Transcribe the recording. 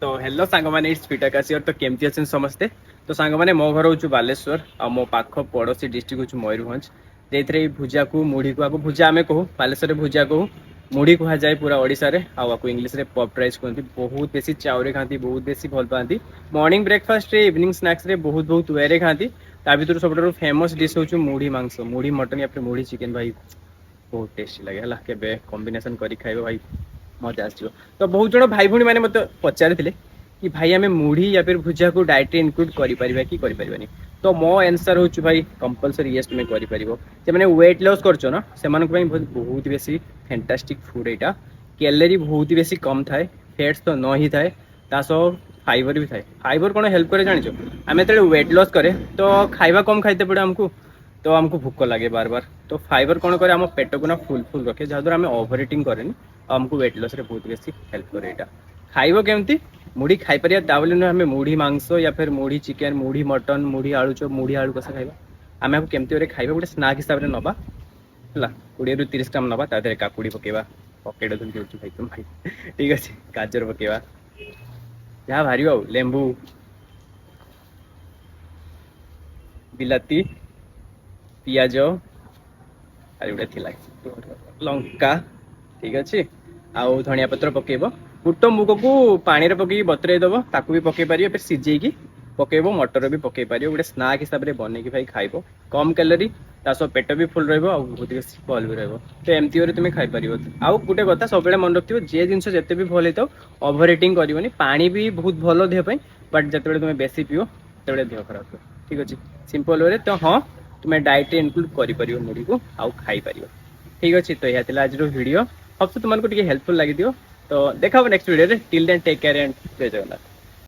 तो हेलो सांग मैंने इट्स पीटर काशियर तो केमती अच्छे समस्ते तो सांग मैंने मो घर हूँ बालेश्वर आ मो पाख पड़ोसी डिस्ट्रिक्ट हूँ मयूरभंज जे भुजा को मुढ़ी को आपको भुजा आम कहूँ बालेश्वर भुजा कहूँ मुढ़ी कह जाए पूरा ओडिशा रे आपको इंग्लीश रे पॉप राइस कहते बहुत बेसी चाउरे खाती बहुत बेसी भल पाती मॉर्निंग ब्रेकफास्ट रे इवनिंग स्नैक्स रे बहुत बहुत वे खाती ता भर सब फेमस डिश हूँ मुढ़ी मांस मुढ़ी मटन या फिर मुढ़ी चिकेन भाई बहुत टेस्टी लगे है के कॉम्बिनेशन कर खाइबो भाई मजा आस तो बहुत जन भाई भौणी मैंने मत पचारे कि भाई आम मुढ़ी या फिर भुजा को डाइट इनक्लूड करें कि करें तो मो आंसर हूँ भाई कंपलसरी येस तुम्हें कर वेट लॉस करछ ना से बहुत बेसी फैंटास्टिक फूड यहाँ कैलोरी बहुत बेसी कम थाए फैट्स तो न ही थाए फाइबर भी थाए फाइबर कौन हेल्प करे जान आम जो वेट लॉस करे तो खाइबा कम खाइते पड़े आमको तो आमको भूक लगे बार बार तो फाइबर कौन करे आम पेट को ना फुल फुल रखे जहाँद्वारा आम ओवर इटिंग करें आमको वेट लॉस रे बहुत बेसी हेल्प करे यहाँ खाइब केमती मुढ़ी खाई पारिया ताबले नुहे आम मुढ़ी मांस या फिर मुढ़ी चिकेन मुढ़ी मटन मुढ़ी आलू चप मुढ़ी आलू कषा खाइबा आम आपको केमती खाइबा गोटे स्नाक हिसाब से नवा है 20 ରୁ 30 ग्राम नवा तादेह काकुड़ी पकेवा पकेट धुल भाई तुम भाई ठीक अच्छे गाजर पकेवा जहाँ बाहर आ लेंबू बिलाती पियाज आर गोटे लंका ठीक अच्छे आउ धनिया पत्र पकेब बुट मुग को पानी रे पकई बतरे दब ताकू भी पकई पार फिर सिझे पकेब मटर भी पकई पार गोटे स्नाक हिसाब से बनई भाई खाइब कम कैलोरी पेट भी फुल बहुत बेसी भल भी तो एमती तुम खाईपर आउ गोटे कथा सब मन रखियो जे जिन जिते भी भल होता ओवर इटिंग करनी पानी भी बहुत भल देह बट जिते तुम बेसी पीओ से देह खराब हो ठीक अच्छे सिंपल वे तो हाँ तुम्हें डाइट इनक्लूड कर मुढ़ी को आउ खाई पार ठीक अच्छे तो यह आज वीडियो हम तुमको हेल्पफुल लगी तो देखा next video till then take care and जय जगन्नाथ।